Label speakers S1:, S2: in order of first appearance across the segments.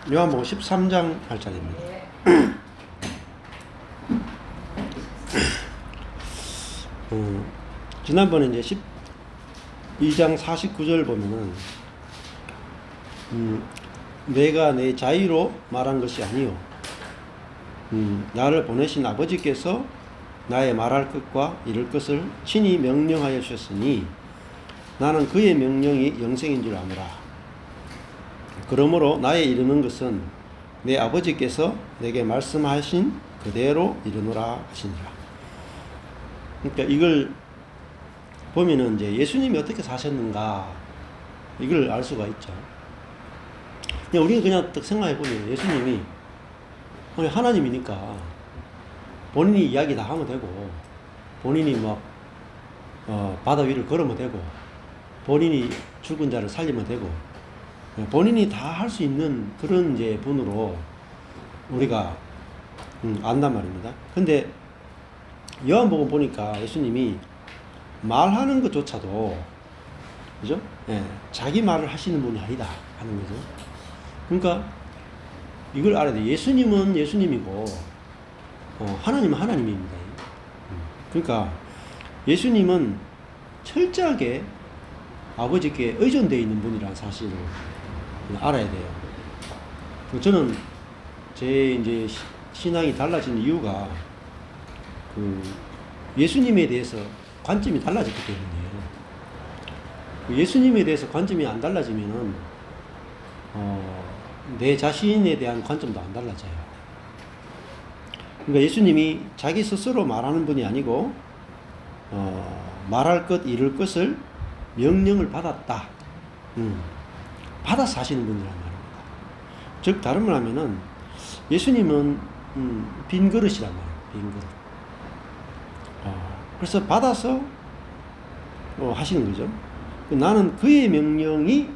S1: 요한복음 13장 8절입니다. 지난번에 이제 12장 49절 보면은 내가 내 자의로 말한 것이 아니요 나를 보내신 아버지께서 나의 말할 것과 이룰 것을 친히 명령하여 주셨으니 나는 그의 명령이 영생인 줄 아노라. 그러므로 나의 이르는 것은 내 아버지께서 내게 말씀하신 그대로 이르노라 하시니라. 그러니까 이걸 보면은 이제 예수님이 어떻게 사셨는가 이걸 알 수가 있죠. 그냥 우리가 그냥 딱 생각해 보면 예수님이 하나님이니까 본인이 이야기 다 하면 되고, 본인이 막 바다 위를 걸으면 되고, 본인이 죽은 자를 살리면 되고, 본인이 다 할 수 있는 그런 이제 분으로 우리가 안단 말입니다. 근데 요한복음 보니까 예수님이 말하는 것조차도 그죠? 예, 자기 말을 하시는 분이 아니다 하는 거죠. 그러니까 이걸 알아야 돼. 예수님은 예수님이고 하나님은 하나님입니다. 그러니까 예수님은 철저하게 아버지께 의존되어 있는 분이라는 사실을 알아야 돼요. 저는 제 이제 신앙이 달라진 이유가 예수님에 대해서 관점이 달라졌기 때문이에요. 예수님에 대해서 관점이 안 달라지면은 내 자신에 대한 관점도 안 달라져요. 그러니까 예수님이 자기 스스로 말하는 분이 아니고 말할 것, 이룰 것을 명령을 받았다. 받아서 하시는 분이란 말입니다. 즉 다른 말 하면은 예수님은 빈 그릇이란 말이에요. 빈 그릇. 그래서 받아서 하시는 거죠. 나는 그의 명령이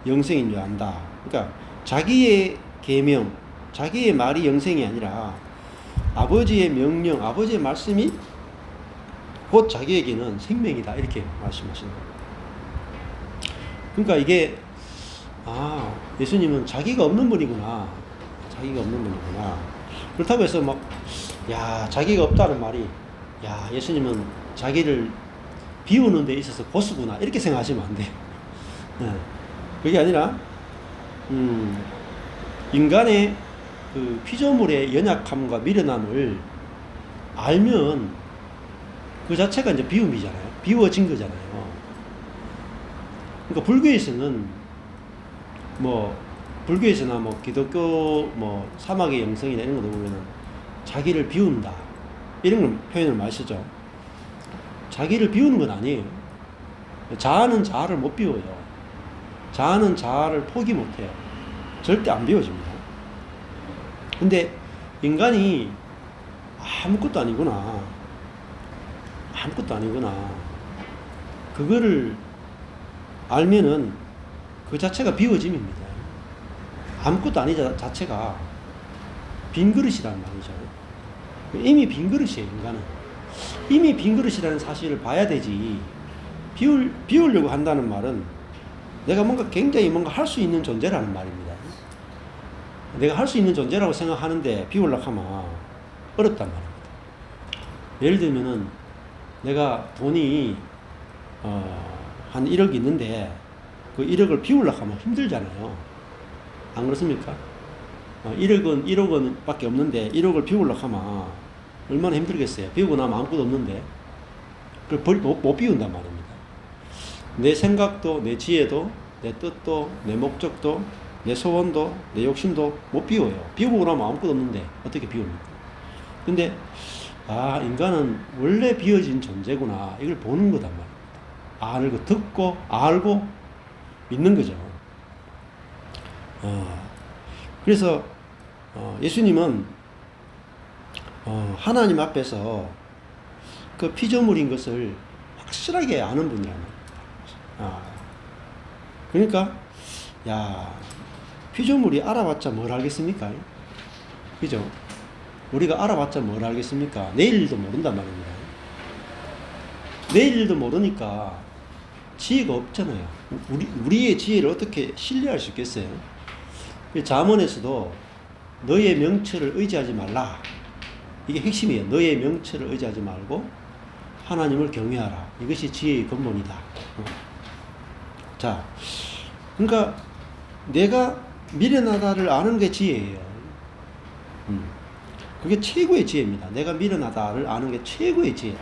S1: 영생인 줄 안다. 그러니까 자기의 계명, 자기의 말이 영생이 아니라 아버지의 명령, 아버지의 말씀이 곧 자기에게는 생명이다. 이렇게 말씀하시는 거예요. 그러니까 이게 예수님은 자기가 없는 분이구나. 자기가 없는 분이구나. 그렇다고 해서 자기가 없다는 말이 예수님은 자기를 비우는 데 있어서 고수구나 이렇게 생각하시면 안 돼요. 그게 아니라 인간의 그 피조물의 연약함과 미련함을 알면 그 자체가 이제 비움이잖아요. 비워진 거잖아요. 그러니까 불교에서나 기독교 사막의 영성이나 이런 거 보면은 자기를 비운다 이런 걸 표현을 많이 쓰죠. 자기를 비우는 건 아니에요. 자아는 자아를 못 비워요. 자아는 자아를 포기 못 해요. 절대 안 비워집니다. 근데 인간이 아무것도 아니구나. 그거를 알면은 그 자체가 비워짐입니다. 아무것도 아니 자체가 빈 그릇이란 말이죠. 이미 빈 그릇이에요, 인간은. 이미 빈 그릇이라는 사실을 봐야 되지. 비우려고 한다는 말은 내가 굉장히 할 수 있는 존재라는 말입니다. 내가 할 수 있는 존재라고 생각하는데 비우려고 하면 어렵단 말입니다. 예를 들면은 내가 돈이 한 1억 있는데 그 1억을 비우려고 하면 힘들잖아요. 안 그렇습니까? 1억 밖에 없는데 1억을 비우려고 하면 얼마나 힘들겠어요. 비우고 나면 아무것도 없는데 그걸 못 비운단 말입니다. 내 생각도, 내 지혜도, 내 뜻도, 내 목적도, 내 소원도, 내 욕심도 못 비워요. 비우고 나면 아무것도 없는데 어떻게 비웁니까? 근데 인간은 원래 비워진 존재구나 이걸 보는 거단 말입니다. 듣고 알고 믿는 거죠. 그래서 예수님은 하나님 앞에서 그 피조물인 것을 확실하게 아는 분이란 말입니다. 그러니까 피조물이 알아봤자 뭘 알겠습니까? 그죠? 우리가 알아봤자 뭘 알겠습니까? 내일 일도 모른단 말입니다. 내일 일도 모르니까 지혜가 없잖아요. 우리의 지혜를 어떻게 신뢰할 수 있겠어요? 잠언에서도 너의 명철을 의지하지 말라. 이게 핵심이에요. 너의 명철을 의지하지 말고 하나님을 경외하라. 이것이 지혜의 근본이다. 자, 그러니까 내가 미련하다를 아는 게 지혜예요. 그게 최고의 지혜입니다. 내가 미련하다를 아는 게 최고의 지혜야.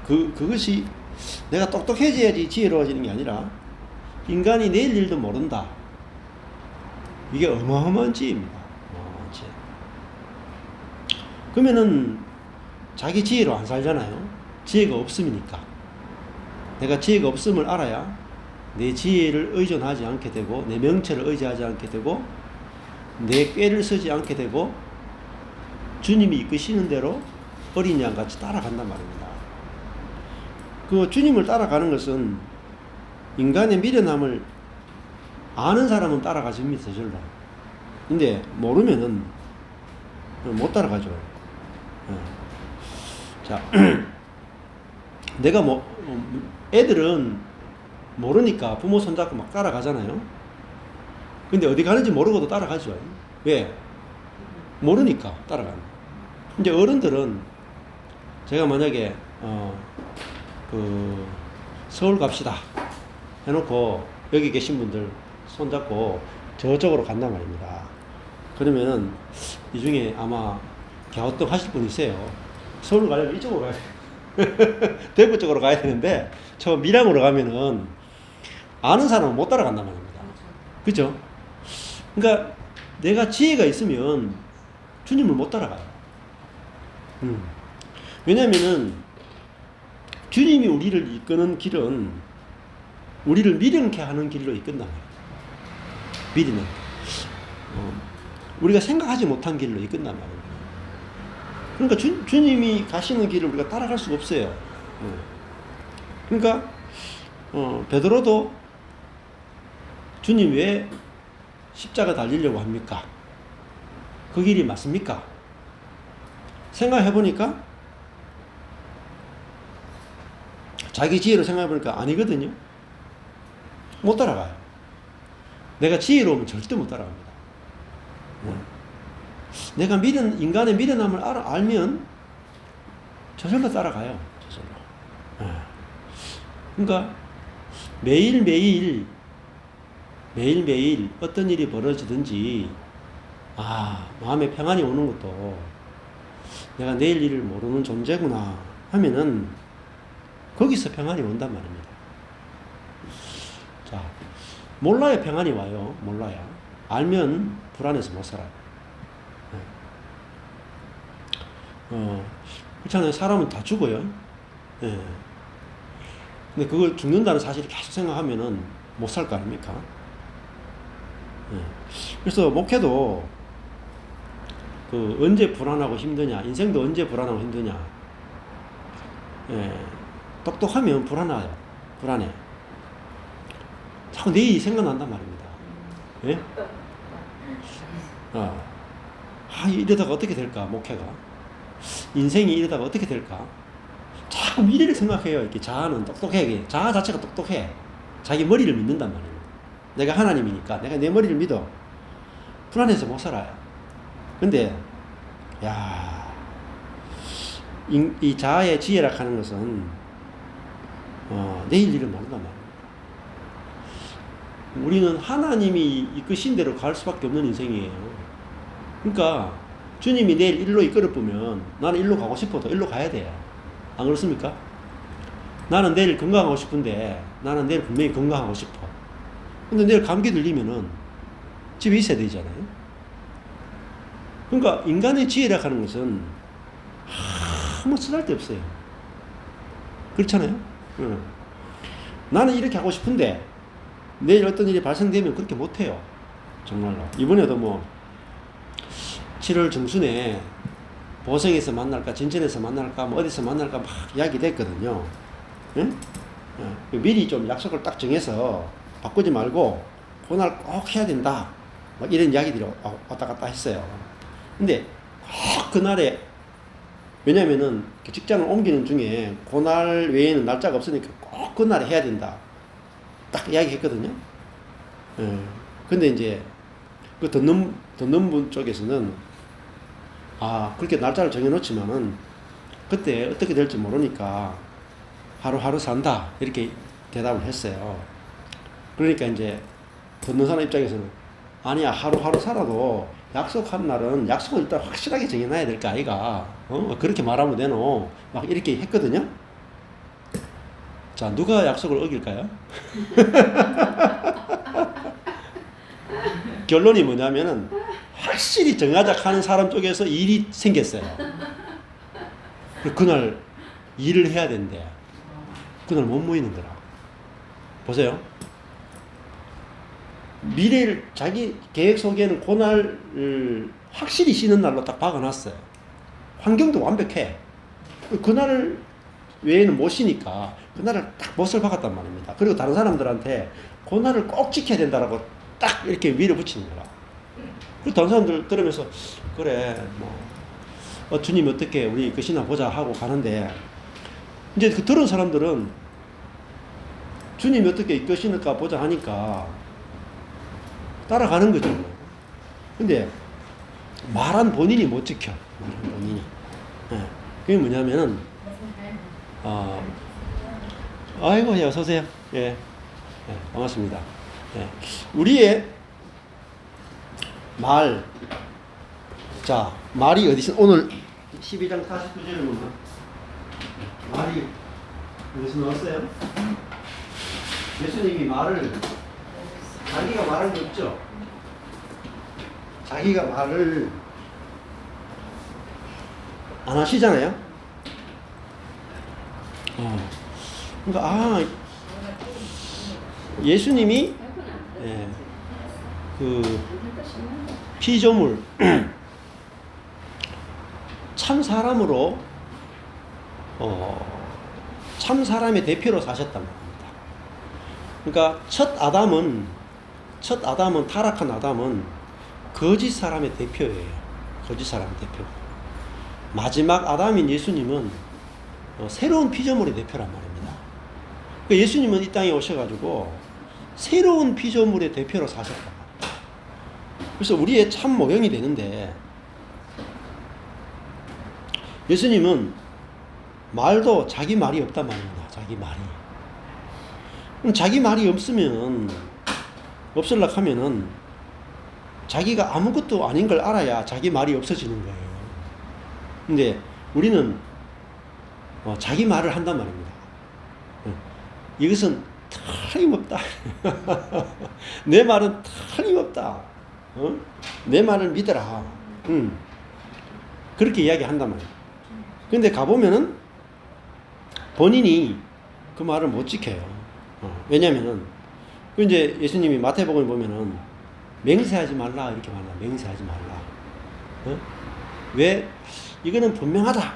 S1: 그것이 내가 똑똑해져야지 지혜로워지는 게 아니라 인간이 내일 일도 모른다. 이게 어마어마한 지혜입니다. 지혜. 그러면은 자기 지혜로 안 살잖아요. 지혜가 없음이니까. 내가 지혜가 없음을 알아야 내 지혜를 의존하지 않게 되고 내 명철을 의지하지 않게 되고 내 꾀를 쓰지 않게 되고 주님이 이끄시는 대로 어린 양같이 따라간단 말입니다. 그 주님을 따라가는 것은 인간의 미련함을 아는 사람은 따라가집니다. 저절로. 근데 모르면은 못 따라가죠. 자, 내가 애들은 모르니까 부모 손잡고 막 따라가잖아요. 근데 어디 가는지 모르고도 따라가죠. 왜? 모르니까 따라가는. 이제 어른들은 제가 만약에 서울 갑시다 해놓고 여기 계신 분들 손잡고 저쪽으로 간단 말입니다. 그러면은 이 중에 아마 갸우뚱 하실 분이세요. 서울 가려면 이쪽으로 가야 돼요. 대구 쪽으로 가야 되는데 저 밀양으로 가면은 아는 사람은 못 따라간단 말입니다. 그죠? 그러니까 내가 지혜가 있으면 주님을 못 따라가요. 왜냐면은 주님이 우리를 이끄는 길은 우리를 미련케 하는 길로 이끈단 말이에요. 미리는 우리가 생각하지 못한 길로 이끈단 말이에요. 그러니까 주님이 가시는 길을 우리가 따라갈 수가 없어요. 그러니까 베드로도 주님 왜 십자가 달리려고 합니까? 그 길이 맞습니까? 생각해보니까 자기 지혜로 생각해보니까 아니거든요. 못 따라가요. 내가 지혜로우면 절대 못 따라갑니다. 내가 인간의 미련함을 알면 저절로 따라가요. 저절로. 그러니까 매일매일 어떤 일이 벌어지든지 마음에 평안이 오는 것도 내가 내일 일을 모르는 존재구나 하면은 거기서 평안이 온단 말입니다. 자, 몰라야 평안이 와요. 몰라야. 알면 불안해서 못 살아요. 그렇잖아요. 사람은 다 죽어요. 근데 그걸 죽는다는 사실을 계속 생각하면은 못 살 거 아닙니까? 그래서 목회도 언제 불안하고 힘드냐, 인생도 언제 불안하고 힘드냐. 똑똑하면 불안해. 자꾸 내일이 생각난단 말입니다. 이러다가 어떻게 될까, 목회가. 인생이 이러다가 어떻게 될까. 자꾸 미래를 생각해요. 이렇게 자아는 똑똑해. 자아 자체가 똑똑해. 자기 머리를 믿는단 말이에요. 내가 하나님이니까 내가 내 머리를 믿어. 불안해서 못 살아요. 근데 이 자아의 지혜라 하는 것은 내일 일을 모른단 말이에요. 우리는 하나님이 이끄신 대로 갈 수밖에 없는 인생이에요. 그러니까 주님이 내일 일로 이끌어 보면 나는 일로 가고 싶어도 일로 가야 돼요. 안 그렇습니까? 나는 내일 건강하고 싶은데 나는 내일 분명히 건강하고 싶어. 근데 내일 감기 들리면은 집에 있어야 되잖아요. 그러니까 인간의 지혜라 하는 것은 아무 쓰잘데없어요. 그렇잖아요. 나는 이렇게 하고 싶은데 내일 어떤 일이 발생되면 그렇게 못해요. 정말로. 이번에도 7월 중순에 보성에서 만날까 진천에서 만날까 어디서 만날까 막 이야기 됐거든요. 미리 좀 약속을 딱 정해서 바꾸지 말고 그날 꼭 해야 된다. 막 이런 이야기들이 왔다 갔다 했어요. 근데 꼭 그날에, 왜냐면은 직장을 옮기는 중에 그날 외에는 날짜가 없으니까 꼭 그날에 해야 된다. 딱 이야기 했거든요. 근데 이제 그 듣는 분 쪽에서는 그렇게 날짜를 정해놓지만은 그때 어떻게 될지 모르니까 하루하루 산다 이렇게 대답을 했어요. 그러니까 이제 듣는 사람 입장에서는 아니야, 하루하루 살아도 약속한 날은 약속을 일단 확실하게 정해놔야 될 거 아이가. 그렇게 말하면 되노. 막 이렇게 했거든요. 자, 누가 약속을 어길까요? 결론이 뭐냐면은 확실히 정하자 하는 사람 쪽에서 일이 생겼어요. 그날 일을 해야 된대. 그날 못 모이는 거라. 보세요. 미래를 자기 계획 속에는 그날을 확실히 쉬는 날로 딱 박아놨어요. 환경도 완벽해. 그날 외에는 못 쉬니까 그날을 딱 못을 박았단 말입니다. 그리고 다른 사람들한테 그날을 꼭 지켜야 된다라고 딱 이렇게 밀어붙이는 거라. 그리고 다른 사람들 들으면서 그래 주님 어떻게 우리 그 신앙 보자 하고 가는데 이제 그 들은 사람들은 주님이 어떻게 이끄시니까 보자 하니까 따라가는 거죠. 근데 말한 본인이 못 지켜. 말한 본인이. 예. 그게 뭐냐면은 아이고, 예, 어서오세요. 예. 반갑습니다. 예. 우리의 말. 자, 말이 어디서, 오늘 12장 49절에 보면 말이 어디서 나왔어요? 예수님이 자기가 말한 게 없죠? 자기가 말을 안 하시잖아요? 그러니까, 예수님이, 그, 피조물, 참 사람으로, 참 사람의 대표로 사셨단 말입니다. 그러니까, 첫 아담은, 타락한 아담은 거짓 사람의 대표예요. 거짓 사람의 대표. 마지막 아담인 예수님은 새로운 피조물의 대표란 말입니다. 그러니까 예수님은 이 땅에 오셔가지고 새로운 피조물의 대표로 사셨다. 그래서 우리의 참 모형이 되는데 예수님은 말도 자기 말이 없단 말입니다. 자기 말이. 그럼 자기 말이 없으려고 하면은 자기가 아무것도 아닌 걸 알아야 자기 말이 없어지는 거예요. 근데 우리는 자기 말을 한단 말입니다. 이것은 틀림없다. 내 말은 틀림없다. 내 말을 믿어라. 그렇게 이야기한단 말이에요. 근데 가보면은 본인이 그 말을 못 지켜요. 왜냐면은 이제 예수님이 마태복음을 보면은 맹세하지 말라 이렇게 말합니다. 맹세하지 말라. 왜? 이거는 분명하다.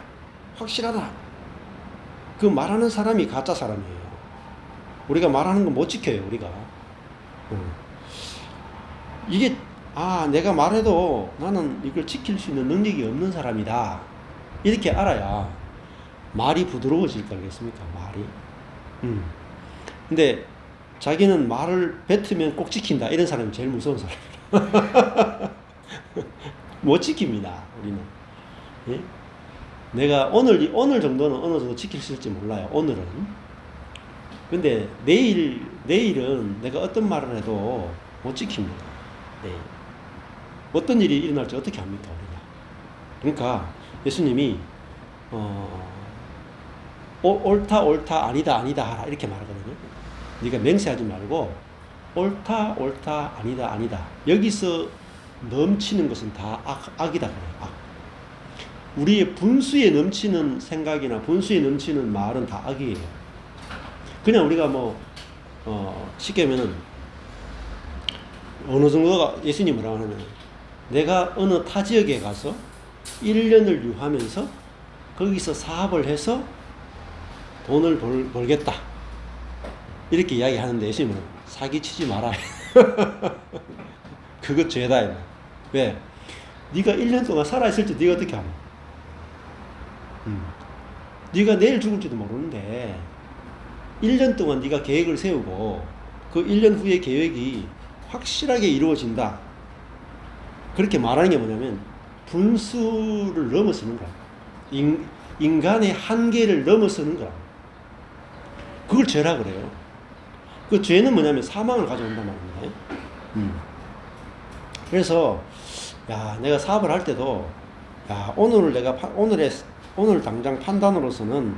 S1: 확실하다. 그 말하는 사람이 가짜 사람이에요. 우리가 말하는 거 못 지켜요. 우리가. 이게 내가 말해도 나는 이걸 지킬 수 있는 능력이 없는 사람이다. 이렇게 알아야 말이 부드러워질 거겠습니까? 말이. 근데 자기는 말을 뱉으면 꼭 지킨다. 이런 사람이 제일 무서운 사람이에요. 못 지킵니다. 우리는. 예? 내가 오늘 정도는 어느 정도 지킬 수 있을지 몰라요. 오늘은. 근데 내일은 내가 어떤 말을 해도 못 지킵니다. 내일. 어떤 일이 일어날지 어떻게 합니까, 우리가? 그러니까 예수님이 옳다 아니다 하라 이렇게 말하거든요. 네가 맹세하지 말고 옳다 아니다. 여기서 넘치는 것은 다 악이다 그래요. 악. 우리의 분수에 넘치는 생각이나 분수에 넘치는 말은 다 악이에요. 그냥 우리가 쉽게 하면은 어느 정도가 예수님이 뭐라고 하냐면 내가 어느 타 지역에 가서 1년을 유하면서 거기서 사업을 해서 돈을 벌겠다. 이렇게 이야기하는데 예수님은 사기치지 마라. 그것 죄다. 왜? 네가 1년 동안 살아있을지 네가 어떻게 하노? 네가 내일 죽을지도 모르는데 1년 동안 네가 계획을 세우고 그 1년 후의 계획이 확실하게 이루어진다. 그렇게 말하는 게 뭐냐면 분수를 넘어서는 거야. 인간의 한계를 넘어서는 거야. 그걸 죄라 그래요. 그 죄는 뭐냐면 사망을 가져온단 말입니다. 그래서 야, 내가 사업을 할 때도 야, 오늘 당장 판단으로서는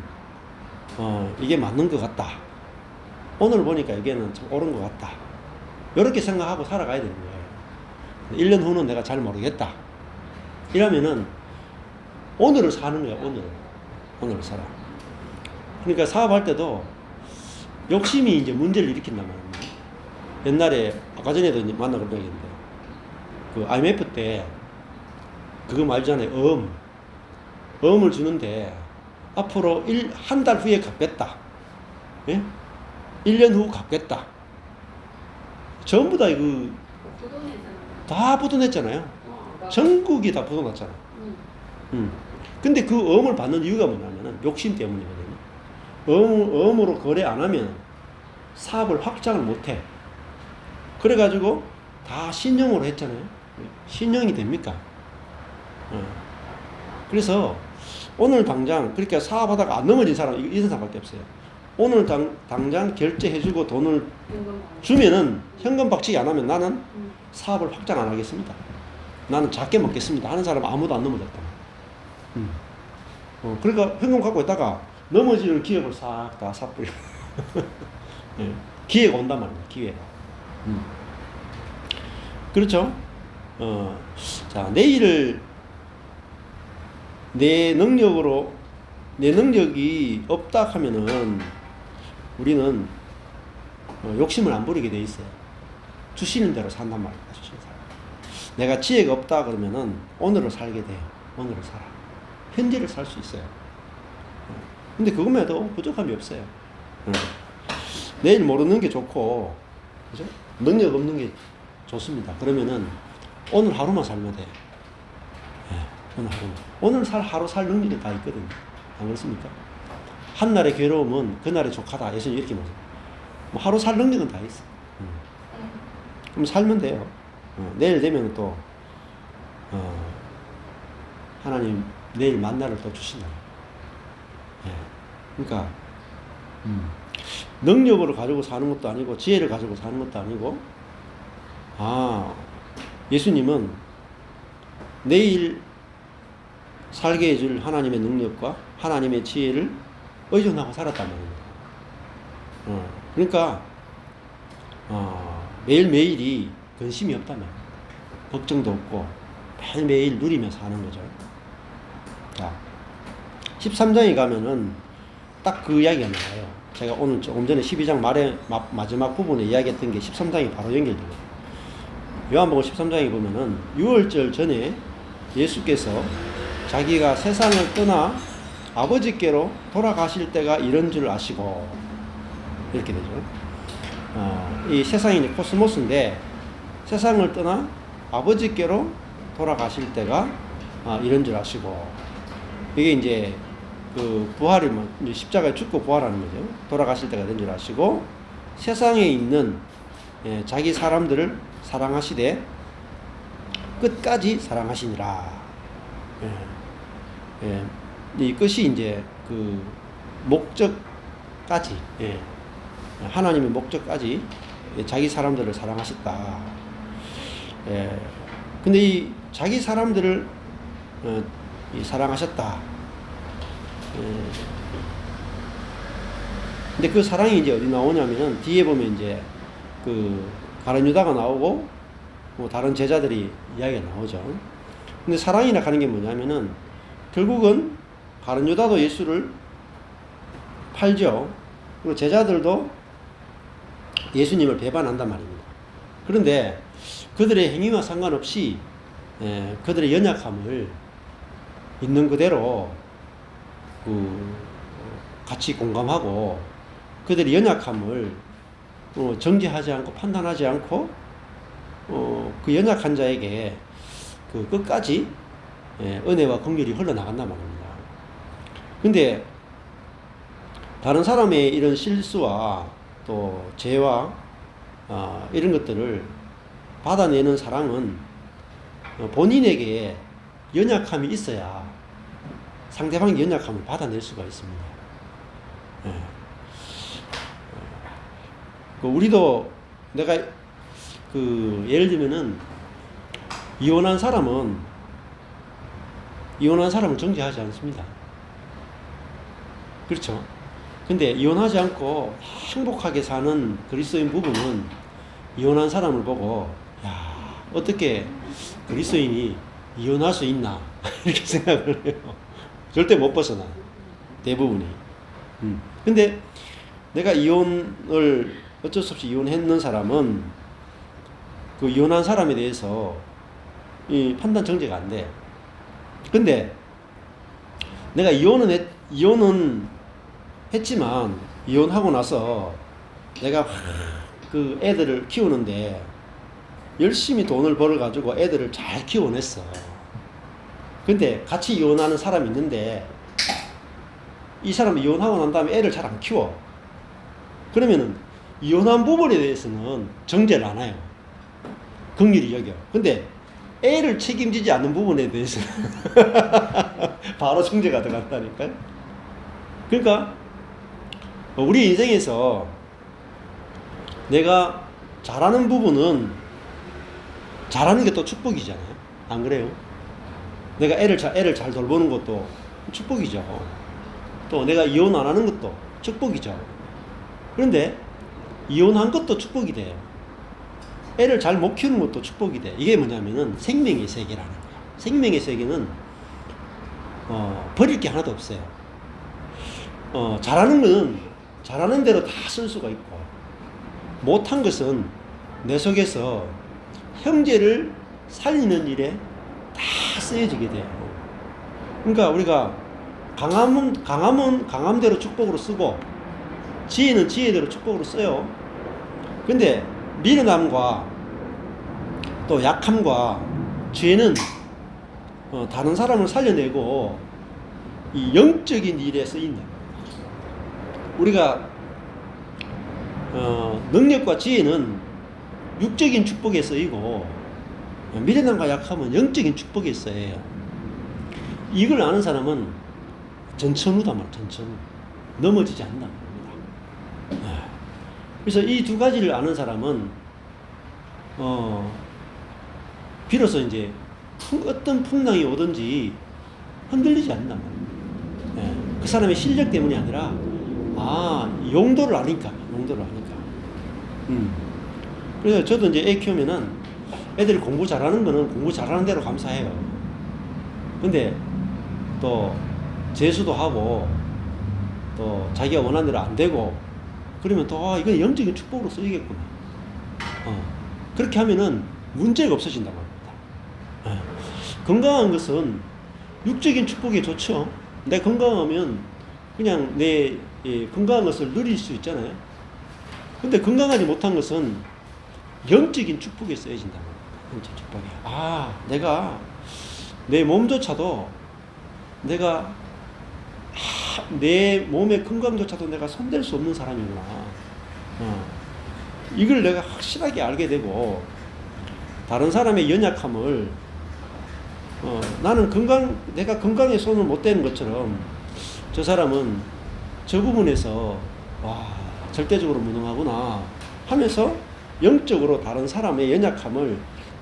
S1: 이게 맞는 것 같다. 오늘 보니까 이게는 좀 옳은 것 같다. 이렇게 생각하고 살아가야 되는 거예요. 1년 후는 내가 잘 모르겠다. 이러면은 오늘을 사는 거야. 오늘을 살아. 그러니까 사업할 때도 욕심이 이제 문제를 일으킨단 말입니다. 옛날에 아까 전에도 만나본 적이 있는데 그 IMF 때 그거 말잖아요. 어음을 주는데 앞으로 한 달 후에 갚겠다. 예? 1년 후 갚겠다. 전부 다 이거 다 부도냈잖아요. 전국이 다 부도났잖아. 근데 그 어음을 받는 이유가 뭐냐면은 욕심 때문이거든요. 어음으로 거래 안 하면 사업을 확장을 못 해. 그래가지고 다 신용으로 했잖아요. 신용이 됩니까? 그래서 오늘 당장 그렇게 사업하다가 안 넘어진 사람 이런 사람밖에 없어요. 오늘 당장 결제해주고 돈을 주면은 현금 박치기 안 하면 나는 사업을 확장 안 하겠습니다. 나는 작게 먹겠습니다 하는 사람 아무도 안 넘어졌다. 그러니까 현금 갖고 있다가 넘어지는 기업을 싹 다 사버려. 예, 기회가 온단 말입니다. 기회가. 그렇죠? 자, 내일을 내 능력이 없다 하면은 우리는 욕심을 안 부리게 돼 있어요. 주시는 대로 산단 말입니다. 주시는 사람. 내가 지혜가 없다 그러면은 오늘을 살게 돼요. 오늘을 살아. 현재를 살 수 있어요. 근데 그것만 해도 부족함이 없어요. 내일 모르는 게 좋고, 그죠? 능력 없는 게 좋습니다. 그러면은 오늘 하루만 살면 돼. 오늘 하루만. 하루 살 능력이 다 있거든요. 안 그렇습니까? 한날의 괴로움은 그날의 족하다. 예수님 이렇게 말해요. 뭐 하루 살 능력은 다 있어. 그럼 살면 돼요. 내일 되면 또 하나님 내일 만나를 또 주신다. 그러니까 능력으로 가지고 사는 것도 아니고 지혜를 가지고 사는 것도 아니고 예수님은 내일 살게 해줄 하나님의 능력과 하나님의 지혜를 의존하고 살았단 말입니다. 그러니까 매일매일이 근심이 없다면 걱정도 없고 매일매일 누리며 사는 거죠. 자, 13장에 가면은 딱 그 이야기가 나와요. 제가 오늘 조금 전에 12장 마지막 부분에 이야기했던 게 13장이 바로 연결돼요. 요한복음 13장에 보면은 6월절 전에 예수께서 자기가 세상을 떠나 아버지께로 돌아가실 때가 이런 줄 아시고 이렇게 되죠. 이 세상이 이제 코스모스인데 세상을 떠나 아버지께로 돌아가실 때가 이런 줄 아시고 이게 이제 그 부활이 이제 십자가에 죽고 부활하는 거죠. 돌아가실 때가 된 줄 아시고 세상에 있는 자기 사람들을 사랑하시되 끝까지 사랑하시니라. 이 끝이 이제 그 목적까지 하나님의 목적까지 자기 사람들을 사랑하셨다. 근데 이 자기 사람들을 사랑하셨다. 근데 그 사랑이 이제 어디 나오냐면은 뒤에 보면 이제 그 가룟 유다가 나오고 뭐 다른 제자들이 이야기가 나오죠. 근데 사랑이라 하는 게 뭐냐면은 결국은 가룟 유다도 예수를 팔죠. 그리고 제자들도 예수님을 배반한단 말입니다. 그런데 그들의 행위와 상관없이 그들의 연약함을 있는 그대로 같이 공감하고 그들의 연약함을 정죄하지 않고 판단하지 않고 그 연약한 자에게 그 끝까지 은혜와 긍휼이 흘러나간단 말입니다. 근데 다른 사람의 이런 실수와 또 죄와 이런 것들을 받아내는 사랑은 본인에게 연약함이 있어야 상대방의 연약함을 받아낼 수가 있습니다. 예. 우리도 내가 예를 들면은 이혼한 사람은 정죄하지 않습니다. 그렇죠? 근데 이혼하지 않고 행복하게 사는 그리스도인 부부는 이혼한 사람을 보고 야, 어떻게 그리스도인이 이혼할 수 있나 이렇게 생각을 해요. 절대 못 벗어나, 대부분이. 근데 내가 이혼을 어쩔 수 없이 이혼했는 사람은 그 이혼한 사람에 대해서 이 판단 정죄가 안 돼. 근데 내가 이혼은 했지만 이혼하고 나서 내가 그 애들을 키우는데 열심히 돈을 벌어가지고 애들을 잘 키워냈어. 근데 같이 이혼하는 사람이 있는데 이 사람이 이혼하고 난 다음에 애를 잘 안 키워. 그러면은 이혼한 부분에 대해서는 정죄를 안 해요. 긍휼히 여겨. 근데 애를 책임지지 않는 부분에 대해서는 바로 정죄가 들어간다니까요. 그러니까 우리 인생에서 내가 잘하는 부분은 잘하는 게 또 축복이잖아요. 안 그래요? 내가 애를 잘 돌보는 것도 축복이죠. 또 내가 이혼 안 하는 것도 축복이죠. 그런데 이혼한 것도 축복이 돼요. 애를 잘 못 키우는 것도 축복이 돼. 이게 뭐냐면은 생명의 세계라는 거야. 생명의 세계는 버릴 게 하나도 없어요. 잘하는 거는 잘하는 대로 다 쓸 수가 있고, 못한 것은 내 속에서 형제를 살리는 일에 다 쓰여지게 돼요. 그러니까 우리가 강함은 강함대로 축복으로 쓰고, 지혜는 지혜대로 축복으로 써요. 근데 미련함과 또 약함과 죄는 다른 사람을 살려내고 이 영적인 일에 쓰인다. 우리가 능력과 지혜는 육적인 축복에 쓰이고 미련함과 약함은 영적인 축복에 쓰여요. 이걸 아는 사람은 전천후다 말, 전천후. 넘어지지 않는다 말입니다. 그래서 이 두 가지를 아는 사람은 비로소 이제 어떤 풍랑이 오든지 흔들리지 않는다 말입니다. 그 사람의 실력 때문이 아니라 용도를 아니까. 그래서 저도 이제 애 키우면은 애들이 공부 잘하는 거는 공부 잘하는 대로 감사해요. 근데 또 재수도 하고 또 자기가 원하는 대로 안 되고 그러면 또 이건 영적인 축복으로 쓰이겠구나. 그렇게 하면은 문제가 없어진다고 합니다. 건강한 것은 육적인 축복이 좋죠. 내 건강하면 그냥 내 건강한 것을 누릴 수 있잖아요. 근데 건강하지 못한 것은 영적인 축복에 쓰여진다고 합니다. 영적 축복이. 내가 내 몸조차도 내가 내 몸의 건강조차도 내가 손댈 수 없는 사람이구나. 이걸 내가 확실하게 알게 되고, 다른 사람의 연약함을 나는 내가 건강에 손을 못 대는 것처럼 저 사람은 저 부분에서 절대적으로 무능하구나 하면서 영적으로 다른 사람의 연약함을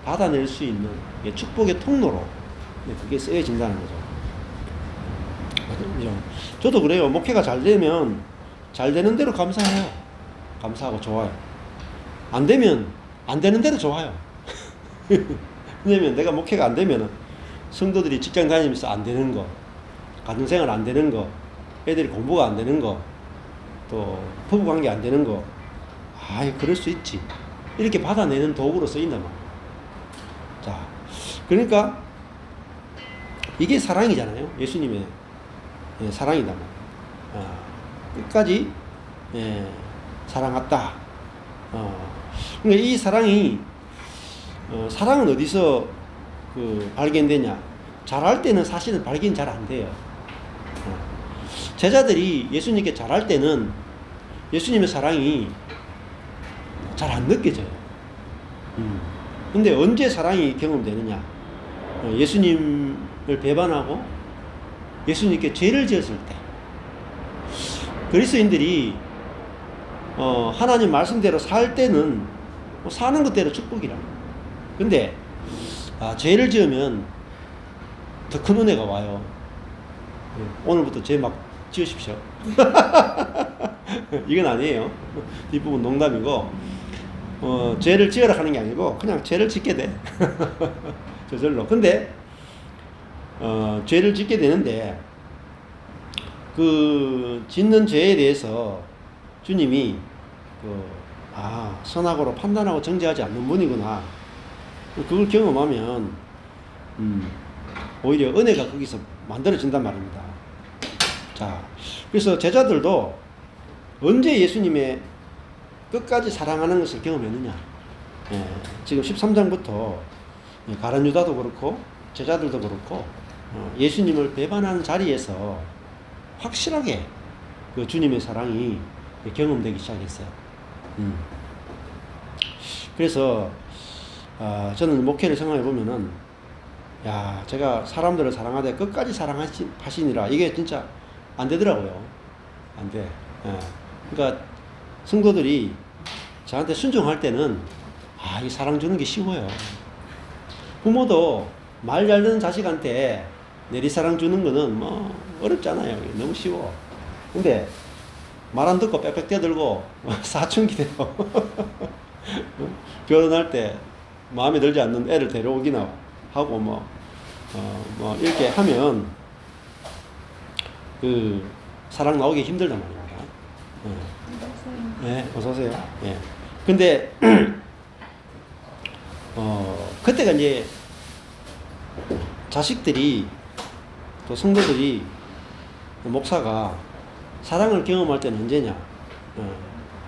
S1: 받아낼 수 있는 축복의 통로로 그게 쓰여진다는 거죠. 저도 그래요. 목회가 잘 되면 잘 되는 대로 감사해요. 감사하고 좋아요. 안 되면 안 되는 대로 좋아요. 왜냐면 내가 목회가 안 되면 성도들이 직장 다니면서 안 되는 거, 가정생활 안 되는 거, 애들이 공부가 안 되는 거, 또 부부관계 안 되는 거, 그럴 수 있지. 이렇게 받아내는 도구로 쓰인단 말이에요. 자, 그러니까 이게 사랑이잖아요. 예수님의 사랑이다 말이에요. 끝까지 사랑했다. 그러니까 이 사랑이 사랑은 어디서 발견되냐? 잘할 때는 사실은 발견이 잘 안 돼요. 제자들이 예수님께 잘할 때는 예수님의 사랑이 잘 안 느껴져요. 근데 언제 사랑이 경험되느냐? 예수님을 배반하고 예수님께 죄를 지었을 때. 그리스도인들이 하나님 말씀대로 살 때는 사는 것대로 축복이라. 근데 죄를 지으면 더 큰 은혜가 와요. 오늘부터 죄 막 지으십시오. 이건 아니에요. 뒷부분 농담이고, 죄를 지으라 하는 게 아니고 그냥 죄를 짓게 돼. 저절로. 근데 죄를 짓게 되는데 그 짓는 죄에 대해서 주님이 선악으로 판단하고 정죄하지 않는 분이구나. 그걸 경험하면 오히려 은혜가 거기서 만들어진단 말입니다. 자, 그래서 제자들도 언제 예수님의 끝까지 사랑하는 것을 경험했느냐? 지금 13장부터 가룟 유다도 그렇고 제자들도 그렇고 예수님을 배반하는 자리에서 확실하게 그 주님의 사랑이 경험되기 시작했어요. 그래서 저는 목회를 생각해 보면은 제가 사람들을 사랑하되 끝까지 사랑하시니라 이게 진짜 안 되더라고요. 안 돼. 그러니까 성도들이 저한테 순종할 때는 이 사랑 주는 게 쉬워요. 부모도 말 잘 듣는 자식한테 내리사랑 주는 거는 뭐 어렵잖아요. 너무 쉬워. 근데 말 안 듣고 빽빽 뛰어들고 사춘기 되고 결혼할 때 마음에 들지 않는 애를 데려오기나 하고 뭐 이렇게 하면 그 사랑 나오기 힘들단 말입니다. 네, 어서 오세요. 예. 근데 그때가 이제 자식들이 또 성도들이 목사가 사랑을 경험할 때는 언제냐?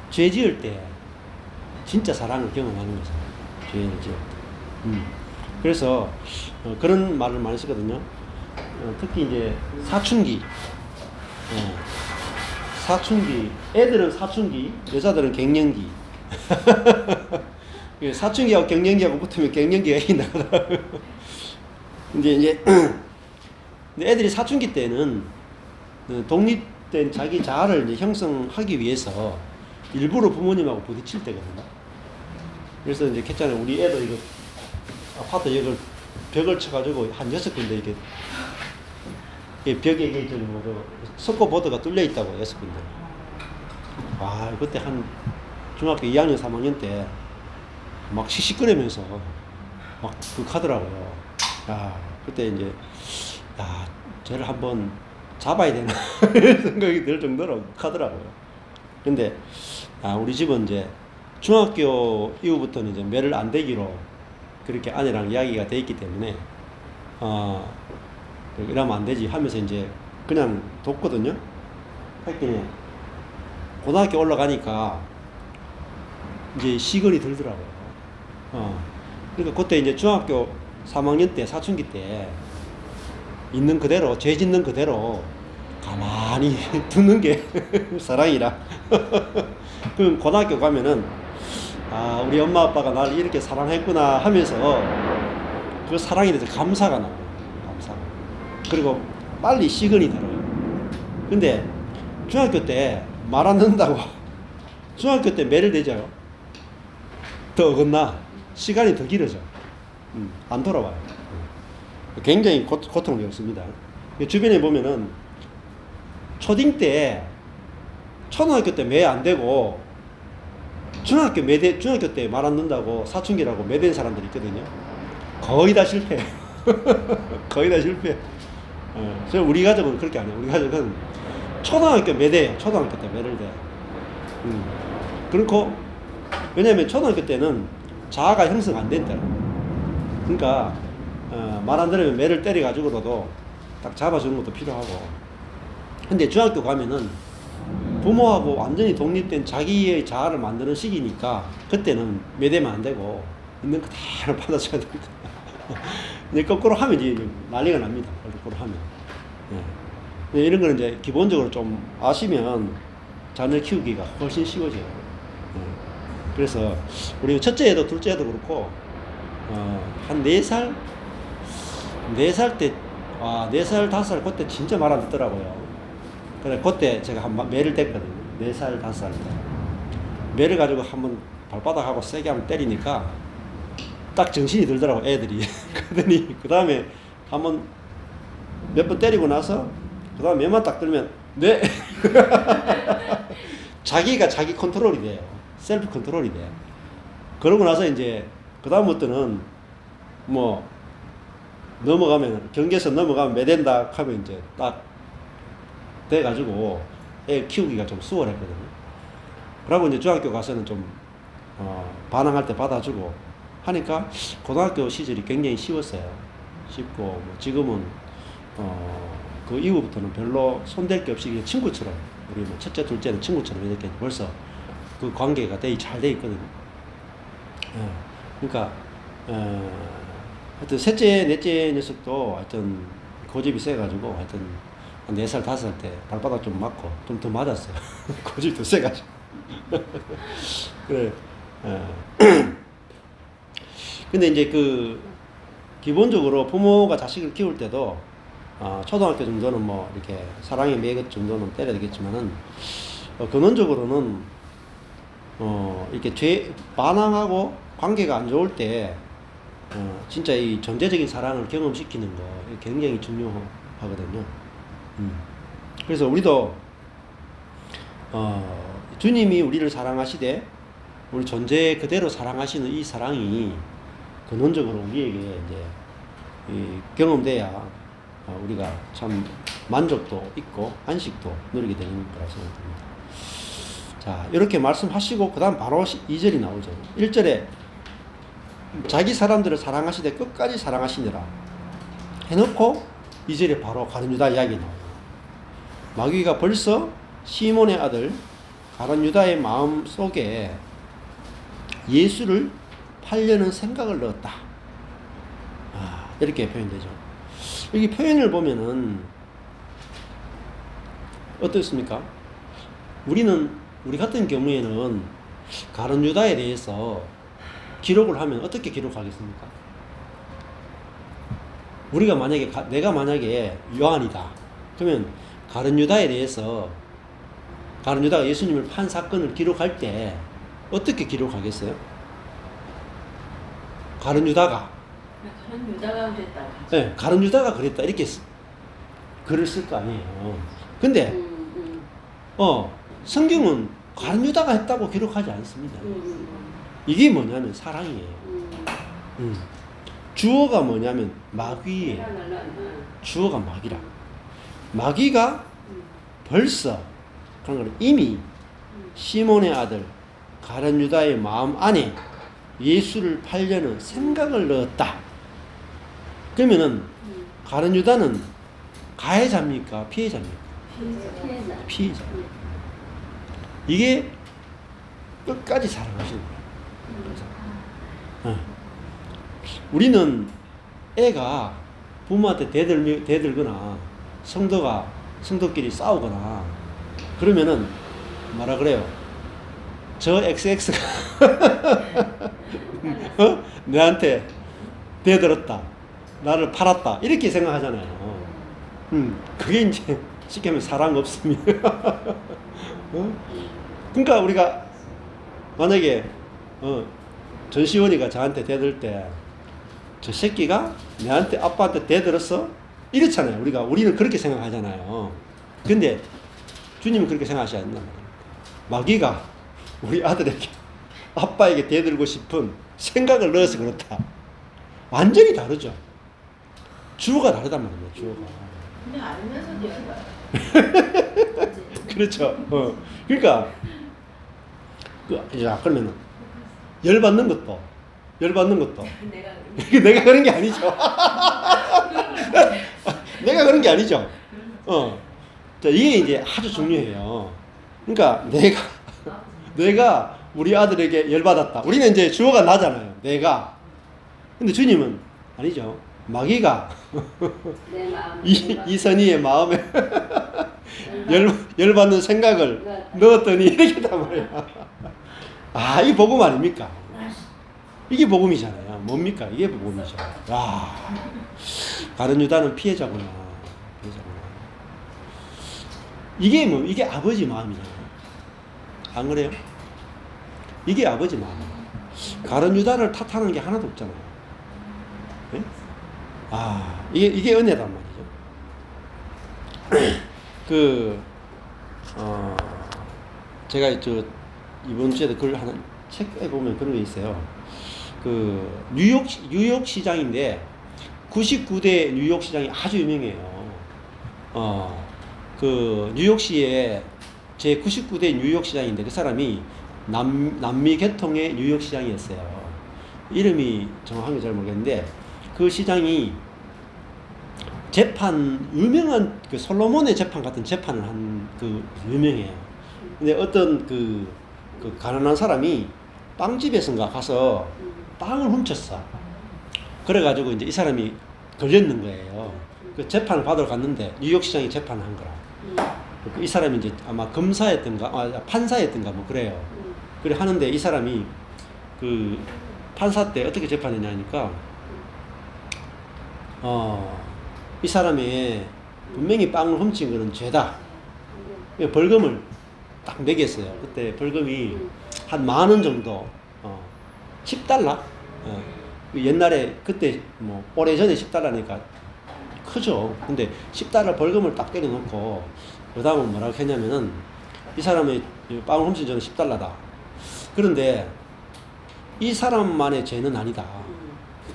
S1: 죄 지을 때 진짜 사랑을 경험하는 거죠. 죄를 지을 때. 그래서 그런 말을 많이 쓰거든요. 특히 이제 사춘기. 사춘기. 애들은 사춘기, 여자들은 갱년기. 사춘기하고 갱년기하고 붙으면 갱년기가 이긴다더라고요. 이제 애들이 사춘기 때는 독립된 자기 자아를 이제 형성하기 위해서 일부러 부모님하고 부딪힐 때거든요. 그래서 이제 했잖아요. 우리 애도 이거 아파트 이걸 벽을 쳐가지고 한 6군데 이게 벽에 이게 석고보드가 뚫려 있다고 6군데. 그때 한 중학교 2학년 3학년 때 막 씩씩거리면서 막 하더라고요. 그때 이제 쟤를 한번 잡아야 되나 생각이 들 정도로 하더라고요. 근데 우리 집은 이제 중학교 이후부터는 이제 매를 안 대기로 그렇게 아내랑 이야기가 돼 있기 때문에 이러면 안 되지 하면서 이제 그냥 뒀거든요. 했더니 고등학교 올라가니까 이제 시건이 들더라고요. 그러니까 그때 이제 중학교 3학년 때 사춘기 때 있는 그대로 죄 짓는 그대로 가만히 두는 게 사랑이라. 그럼 고등학교 가면은 우리 엄마 아빠가 나를 이렇게 사랑했구나 하면서 그 사랑에 대해서 감사가 나요. 감사. 그리고 빨리 시근이 들어요. 근데 중학교 때 말 안 듣는다고 중학교 때 매를 대져요. 더 어긋나. 시간이 더 길어져. 안 돌아와요. 굉장히 고통스럽습니다. 주변에 보면은 초딩 때 초등학교 때 매 안 되고 중학교 때 말 안 듣는다고 사춘기라고 매된 사람들이 있거든요. 거의 다 실패. 거의 다 실패. 우리 가족은 그렇게 안 해요. 우리 가족은 초등학교 매대요. 초등학교 때 매를 대. 그렇고 왜냐면 초등학교 때는 자아가 형성 안 된다. 그러니까 말 안 들으면 매를 때려 가지고라도 딱 잡아주는 것도 필요하고. 근데 중학교 가면은 부모하고 완전히 독립된 자기의 자아를 만드는 시기니까 그때는 매대면 안 되고 있는 그대로 받아줘야 됩니다. 이제 거꾸로 하면 이제 난리가 납니다. 거꾸로 하면. 이런 거는 이제 기본적으로 좀 아시면 자녀 키우기가 훨씬 쉬워져요. 그래서 우리 첫째 애도 둘째 애도 그렇고 한 4살? 4살 때, 4살, 5살, 그때 진짜 말 안 듣더라고요. 그래, 그때 제가 매를 댔거든요. 4살, 5살 때. 매를 가지고 한번 발바닥하고 세게 한번 때리니까 딱 정신이 들더라고, 애들이. 그러더니, 그 다음에 한번 몇 번 때리고 나서, 그 다음에 매만 딱 들면, 네! 자기가 자기 컨트롤이 돼요. 셀프 컨트롤이 돼. 그러고 나서 이제, 그 다음부터는 뭐, 넘어가면, 경계선 넘어가면 매 된다 하면 이제 딱 돼가지고 애 키우기가 좀 수월했거든요. 그러고 이제 중학교 가서는 좀, 반항할 때 받아주고 하니까 고등학교 시절이 굉장히 쉬웠어요. 쉽고, 뭐 지금은, 그 이후부터는 별로 손댈 게 없이 그냥 친구처럼, 우리 뭐 첫째, 둘째는 친구처럼 이렇게 벌써 그 관계가 잘 돼 있거든요. 그러니까, 하여튼 셋째, 넷째 녀석도 하여튼 고집이 세가지고 하여튼 한 4살, 5살 때 발바닥 좀 맞고 좀 더 맞았어요. 고집이 더 세가지고. 그래. 근데 이제 그 기본적으로 부모가 자식을 키울 때도 초등학교 정도는 뭐 이렇게 사랑의 매것 정도는 때려야 되겠지만은 근원적으로는 이렇게 반항하고 관계가 안 좋을 때 진짜 이 전제적인 사랑을 경험시키는 거 굉장히 중요하거든요. 그래서 우리도 주님이 우리를 사랑하시되 우리 존재 그대로 사랑하시는 이 사랑이 근원적으로 우리에게 이제 경험돼야 우리가 참 만족도 있고 안식도 누리게 되는 거라 생각합니다. 자, 이렇게 말씀하시고 그 다음 바로 2절이 나오죠. 1절에 자기 사람들을 사랑하시되 끝까지 사랑하시니라 해놓고 2절에 바로 가룟 유다 이야기 나와요. 마귀가 벌써 시몬의 아들 가룟 유다의 마음 속에 예수를 팔려는 생각을 넣었다. 이렇게 표현되죠. 여기 표현을 보면은 어떻습니까? 우리 같은 경우에는 가룟 유다에 대해서 기록을 하면 어떻게 기록하겠습니까? 내가 만약에 요한이다. 그러면 가룟 유다에 대해서 가룟 유다가 예수님을 판 사건을 기록할 때 어떻게 기록하겠어요? 가룟 유다가
S2: 그랬다.
S1: 네, 가룟 유다가 그랬다. 이렇게 글을 쓸 거 아니에요. 근데 성경은 가룟 유다가 했다고 기록하지 않습니다. 이게 뭐냐면 사랑이에요. 주어가 뭐냐면 마귀예요. 주어가 마귀라. 마귀가 벌써 그런 걸 이미 시몬의 아들 가룟 유다의 마음 안에 예수를 팔려는 생각을 넣었다. 그러면은 가룟 유다는 가해자입니까? 피해자입니까? 피해자. 이게 끝까지 사랑하시는 거예요. 우리는 애가 부모한테 대들거나 성도끼리 싸우거나 그러면은 뭐라 그래요? 저 XX가 내한테 대들었다. 나를 팔았다. 이렇게 생각하잖아요. 그게 이제 쉽게 하면 사랑 없습니다. 그러니까 우리가 만약에 전시원이가 저한테 대들 때 저 새끼가 내한테 아빠한테 대들었어? 이렇잖아요. 우리는 그렇게 생각하잖아요. 근데 주님은 그렇게 생각하시지 않나 말이에요. 마귀가 우리 아들에게 아빠에게 대들고 싶은 생각을 넣어서 그렇다. 완전히 다르죠. 주어가 다르단 말이에요. 주어가.
S2: 근데 알면서도
S1: 그렇죠. 그러니까 그러면은 열받는 것도 내가 그런 게 아니죠. 내가 그런 게 아니죠. 자, 이게 이제 아주 중요해요. 그러니까 내가 우리 아들에게 열받았다. 우리는 이제 주어가 나잖아요. 내가. 근데 주님은 아니죠. 마귀가 이선희의 마음에 열받는 생각을 넣었더니 이렇게 단 말이야. 이 복음 아닙니까? 이게 복음이잖아요. 뭡니까? 이게 복음이죠. 와, 가룟 유다는 피해자구나. 피해자구나. 이게 뭐, 이게 아버지 마음이잖아요. 안 그래요? 이게 아버지 마음이에요. 가룟 유다를 탓하는 게 하나도 없잖아요. 네? 아, 이게 은혜단 말이죠. 제가 이번 주에도 글 하나 책에 보면 그런 게 있어요. 뉴욕 시장인데 99대 뉴욕 시장이 아주 유명해요. 뉴욕시에 제 99대 뉴욕 시장인데 그 사람이 남미 계통의 뉴욕 시장이었어요. 이름이 정확한 게 잘 모르겠는데 그 시장이 유명한 솔로몬의 재판 같은 재판을 한 유명해요. 근데 어떤 가난한 사람이 빵집에선가 가서 빵을 훔쳤어. 그래가지고 이제 이 사람이 걸렸는 거예요. 그 재판을 받으러 갔는데 뉴욕 시장이 재판을 한 거라. 이 사람이 이제 아마 검사였던가, 판사였던가 뭐 그래요. 그래 하는데 이 사람이 판사 때 어떻게 재판했냐니까, 이 사람이 분명히 빵을 훔친 거는 죄다. 벌금을 딱 매겼어요. 그때 벌금이 한 10,000원 정도, 10달러? 옛날에 그때 뭐 오래전에 10달러니까 크죠. 근데 10달러 벌금을 딱 때려놓고 그 다음은 뭐라고 했냐면은 이 사람의 빵을 훔친 죄는 10달러다. 그런데 이 사람만의 죄는 아니다.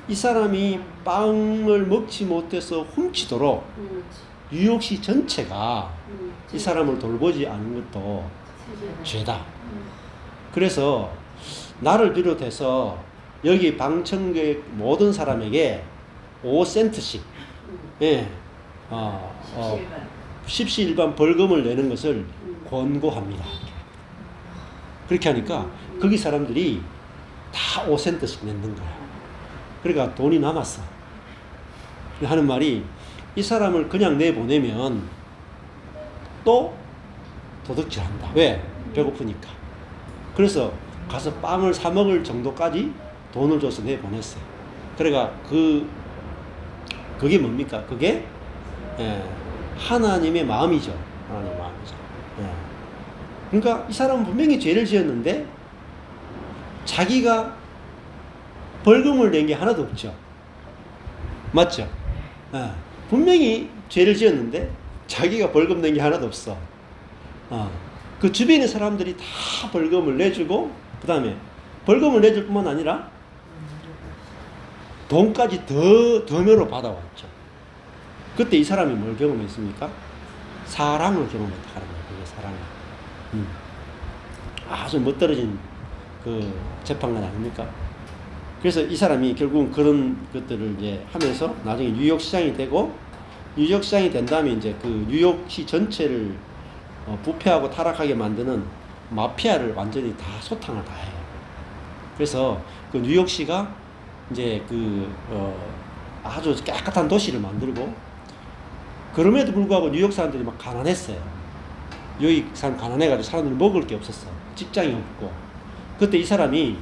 S1: 이 사람이 빵을 먹지 못해서 훔치도록 뉴욕시 전체가 이 사람을 돌보지 않은 것도 죄다. 그래서 나를 비롯해서 여기 방청객 모든 사람에게 5센트씩 십시일반 벌금을 내는 것을 권고합니다. 그렇게 하니까 거기 사람들이 다 5센트씩 냈는 거야. 그러니까 돈이 남았어. 하는 말이, 이 사람을 그냥 내보내면 또 도둑질한다. 왜? 배고프니까. 그래서 가서 빵을 사 먹을 정도까지 돈을 줘서 내보냈어요. 그러니까 그게 뭡니까? 그게 하나님의 마음이죠. 하나님의 마음이죠. 그러니까 이 사람은 분명히 죄를 지었는데 자기가 벌금을 낸 게 하나도 없죠. 맞죠? 분명히 죄를 지었는데 자기가 벌금 낸 게 하나도 없어. 그 주변의 사람들이 다 벌금을 내주고, 그 다음에 벌금을 내줄 뿐만 아니라 돈까지 더 받아왔죠. 그때 이 사람이 뭘 경험했습니까? 사랑을 경험했다는 거예요. 그게 사랑을. 아주 멋들어진 재판관 아닙니까? 그래서 이 사람이 결국은 그런 것들을 이제 하면서 나중에 뉴욕 시장이 되고, 뉴욕 시장이 된 다음에 이제 뉴욕시 전체를 부패하고 타락하게 만드는 마피아를 완전히 다 소탕을 다 해요. 그래서 뉴욕시가 이제 아주 깨끗한 도시를 만들고, 그럼에도 불구하고 뉴욕 사람들이 막 가난했어요. 여기 사람 가난해가지고 사람들이 먹을 게 없었어. 직장이 없고. 그때 이 사람이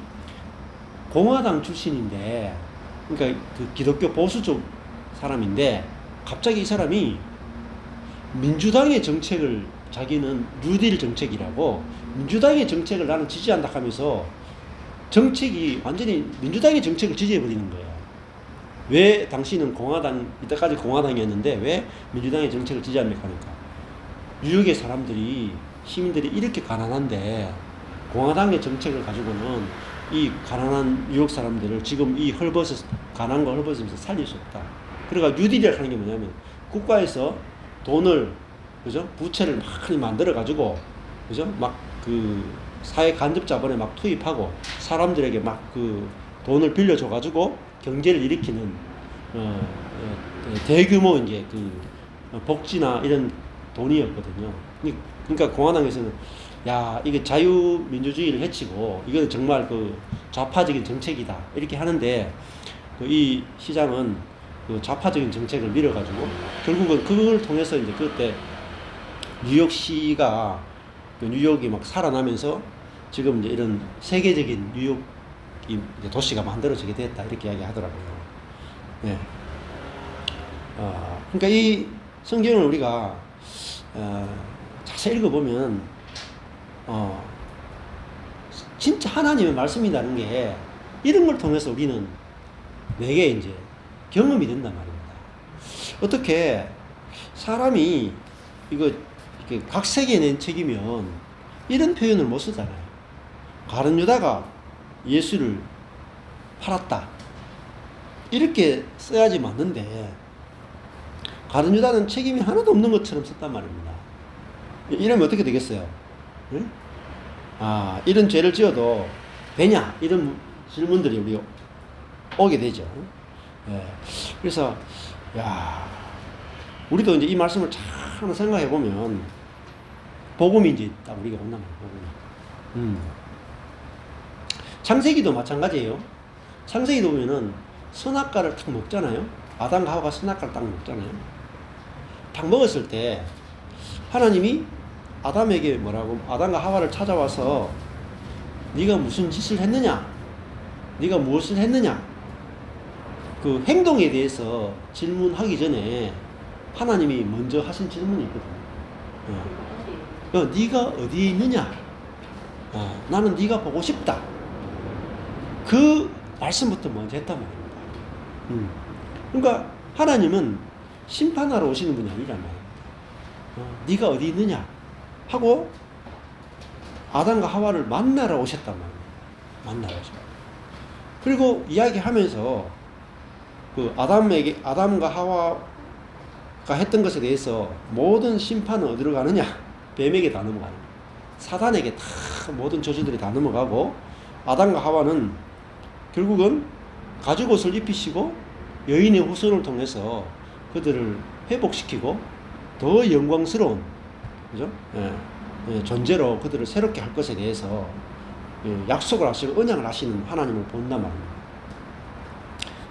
S1: 공화당 출신인데, 그러니까 기독교 보수 쪽 사람인데, 갑자기 이 사람이 민주당의 정책을, 자기는 뉴딜 정책이라고, 민주당의 정책을 나는 지지한다 하면서 정책이 완전히 민주당의 정책을 지지해버리는 거예요. 왜 당신은 이때까지 공화당이었는데 왜 민주당의 정책을 지지합니까? 하니까 뉴욕의 사람들이, 시민들이 이렇게 가난한데 공화당의 정책을 가지고는 이 가난한 뉴욕 사람들을 지금 이 가난과 헐벗으면서 살릴 수 없다. 그러니까 뉴딜이라고 하는 게 뭐냐면 국가에서 돈을, 그죠? 부채를 많이 만들어가지고, 그죠? 막 사회 간접 자본에 막 투입하고 사람들에게 막 돈을 빌려줘가지고 경제를 일으키는 대규모 이제 복지나 이런 돈이었거든요. 그러니까 공화당에서는 야, 이게 자유민주주의를 해치고 이거는 정말 좌파적인 정책이다 이렇게 하는데, 이 시장은 좌파적인 정책을 밀어가지고 결국은 그걸 통해서 이제 그때 뉴욕시가 뉴욕이 막 살아나면서 지금 이제 이런 세계적인 뉴욕 이제 도시가 만들어지게 됐다 이렇게 이야기하더라고요. 예. 그러니까 이 성경을 우리가 자세히 읽어보면 진짜 하나님의 말씀이라는 게 이런 걸 통해서 우리는 내게 이제 경험이 된단 말입니다. 어떻게 사람이 이거 이렇게 각색에 낸 책이면 이런 표현을 못 쓰잖아요. 가룟 유다가 예수를 팔았다. 이렇게 써야지 맞는데 가룟 유다는 책임이 하나도 없는 것처럼 썼단 말입니다. 이러면 어떻게 되겠어요? 응? 이런 죄를 지어도 되냐? 이런 질문들이 우리 오게 되죠. 예. 그래서 우리도 이제 이 말씀을 잘 생각해 보면 복음이 이제 딱 우리가 온단 말이에요. 창세기도 마찬가지예요. 창세기도 보면은 선악과를 딱 먹잖아요. 아담과 하와가 선악과를 딱 먹잖아요. 딱 먹었을 때 하나님이 아담에게 뭐라고 아담과 하와를 찾아와서 네가 무슨 짓을 했느냐? 네가 무엇을 했느냐? 그 행동에 대해서 질문하기 전에 하나님이 먼저 하신 질문이 있거든요. 네가 어디에 있느냐? 나는 네가 보고 싶다. 그 말씀부터 먼저 했단 말입니다. 그러니까 하나님은 심판하러 오시는 분이 아니란 말입니다. 네가 어디 있느냐? 하고 아담과 하와를 만나러 오셨단 말입니다. 만나러 오셨다. 그리고 이야기하면서 그 아담과 하와가 했던 것에 대해서 모든 심판은 어디로 가느냐? 뱀에게 다 넘어가는 거예요. 사단에게 다 모든 저주들이 다 넘어가고 아담과 하와는 결국은 가죽옷을 입히시고 여인의 후손을 통해서 그들을 회복시키고 더 영광스러운 그죠? 존재로 그들을 새롭게 할 것에 대해서 약속을 하시고 언약을 하시는 하나님을 본단 말입니다.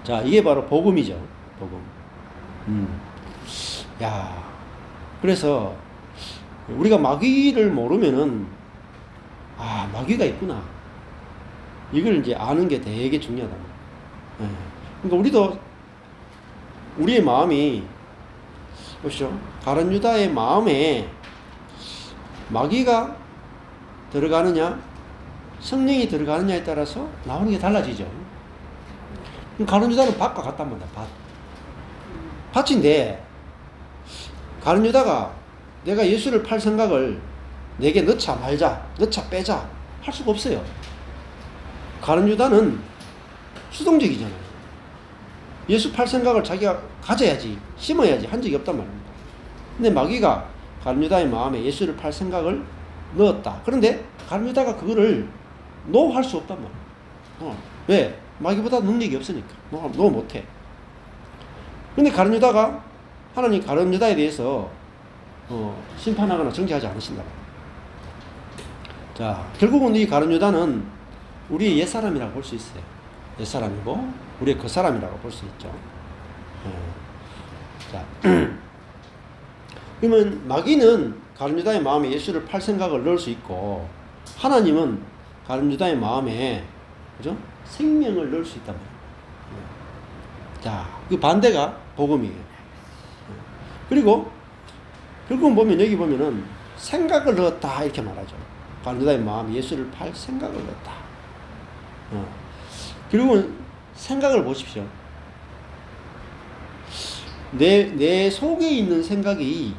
S1: 자, 이게 바로 복음이죠. 복음. 그래서 우리가 마귀를 모르면은 마귀가 있구나. 이걸 이제 아는 게 되게 중요하다. 그러니까 우리도 우리의 마음이 보시죠. 가룟 유다의 마음에 마귀가 들어가느냐, 성령이 들어가느냐에 따라서 나오는 게 달라지죠. 가룟 유다는 밭과 같단 말이야. 밭인데 가룟 유다가 내가 예수를 팔 생각을 내게 넣자 말자, 넣자 빼자 할 수가 없어요. 가룟 유다는 수동적이잖아요. 예수 팔 생각을 자기가 가져야지, 심어야지 한 적이 없단 말입니다. 근데 마귀가 가룟 유다의 마음에 예수를 팔 생각을 넣었다. 그런데 가룟 유다가 그거를 노 할 수 없단 말이에요. 왜? 마귀보다 능력이 없으니까. 노 못해. 근데 가룟 유다가 하나님 가룟 유다에 대해서 심판하거나 정죄하지 않으신다. 자, 결국은 이 가룟 유다는 우리의 옛사람이라고 볼 수 있어요. 옛사람이고 우리의 그 사람이라고 볼 수 있죠. 자, 그러면 마귀는 가룟 유다의 마음에 예수를 팔 생각을 넣을 수 있고 하나님은 가룟 유다의 마음에 그죠? 생명을 넣을 수 있단 말이에요. 자, 그 반대가 복음이에요. 그리고 결국은 보면 여기 보면은 생각을 넣었다 이렇게 말하죠. 가룟 유다의 마음에 예수를 팔 생각을 넣었다. 그리고 생각을 보십시오. 내 속에 있는 생각이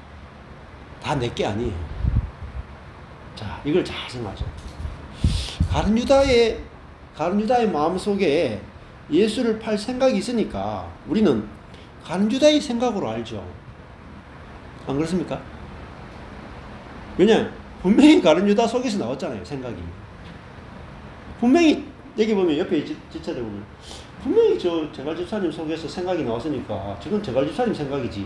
S1: 다 내게 아니에요. 자, 이걸 잘 생각하죠. 가룟 유다의 마음 속에 예수를 팔 생각이 있으니까 우리는 가룟 유다의 생각으로 알죠. 안 그렇습니까? 왜냐? 분명히 가룟 유다 속에서 나왔잖아요, 생각이. 분명히 여기 보면 옆에 지체들 보면 분명히 저 제갈 집사님 속에서 생각이 나왔으니까 저건 제갈 집사님 생각이지.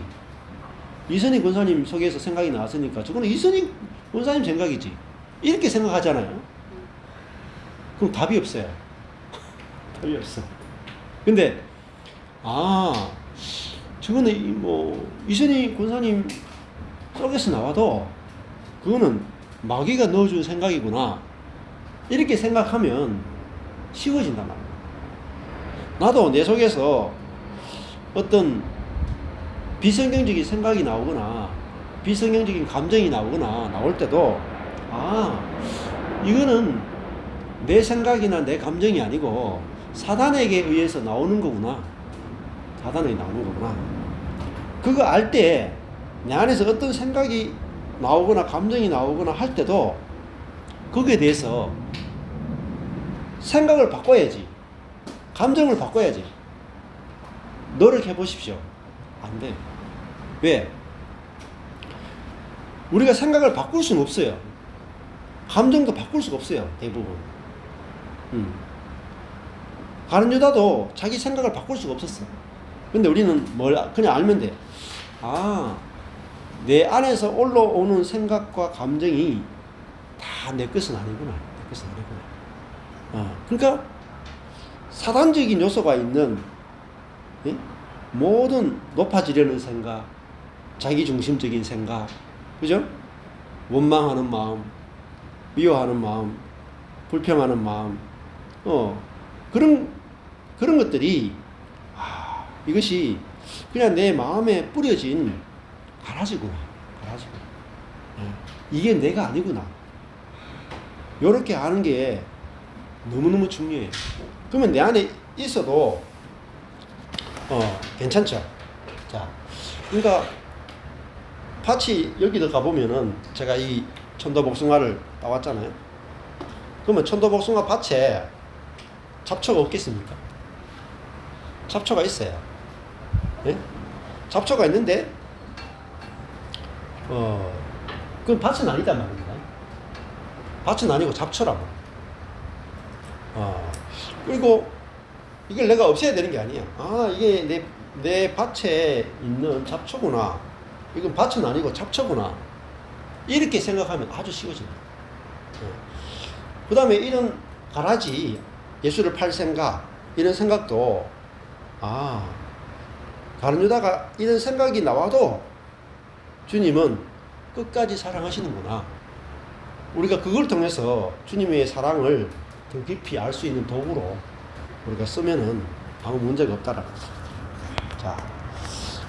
S1: 이선희 권사님 속에서 생각이 나왔으니까 저거는 이선희 권사님 생각이지. 이렇게 생각하잖아요. 그럼 답이 없어요. 답이 없어. 근데 저거는 뭐 이선희 권사님 속에서 나와도 그거는 마귀가 넣어준 생각이구나. 이렇게 생각하면 쉬워진단 말이에요. 나도 내 속에서 어떤 비성경적인 생각이 나오거나 비성경적인 감정이 나오거나 나올 때도 이거는 내 생각이나 내 감정이 아니고 사단에게 의해서 나오는 거구나. 사단에게 나오는 거구나. 그거 알 때 내 안에서 어떤 생각이 나오거나 감정이 나오거나 할 때도 거기에 대해서 생각을 바꿔야지. 감정을 바꿔야지. 노력해 보십시오. 안 돼. 왜? 우리가 생각을 바꿀 수는 없어요. 감정도 바꿀 수가 없어요. 대부분. 가룟 유다도 자기 생각을 바꿀 수가 없었어. 근데 우리는 그냥 알면 돼. 내 안에서 올라오는 생각과 감정이 다 내 것은 아니구나. 내 것은 아니구나. 그러니까 사단적인 요소가 있는 모든 높아지려는 생각, 자기중심적인 생각, 그죠? 원망하는 마음, 미워하는 마음, 불평하는 마음, 그런 것들이, 이것이 그냥 내 마음에 뿌려진 가라지구나. 가라지구나. 이게 내가 아니구나. 요렇게 아는 게 너무너무 중요해요. 그러면 내 안에 있어도, 괜찮죠? 자, 그러니까, 밭이 여기도 가보면은, 제가 이 천도복숭아를 따왔잖아요. 그러면 천도복숭아 밭에 잡초가 없겠습니까? 잡초가 있어요. 예? 잡초가 있는데, 그건 밭은 아니단 말입니다. 밭은 아니고 잡초라고. 그리고 이걸 내가 없애야 되는 게 아니야. 이게 내 밭에 있는 잡초구나. 이건 밭은 아니고 잡초구나. 이렇게 생각하면 아주 쉬워집니다. 그 다음에 이런 가라지, 예수를 팔 생각, 이런 생각도, 가룟 유다가 이런 생각이 나와도 주님은 끝까지 사랑하시는구나. 우리가 그걸 통해서 주님의 사랑을 더 깊이 알 수 있는 도구로 우리가 쓰면은 아무 문제가 없다라는 거죠. 자,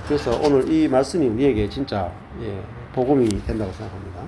S1: 그래서 오늘 이 말씀이 우리에게 진짜 복음이 된다고 생각합니다.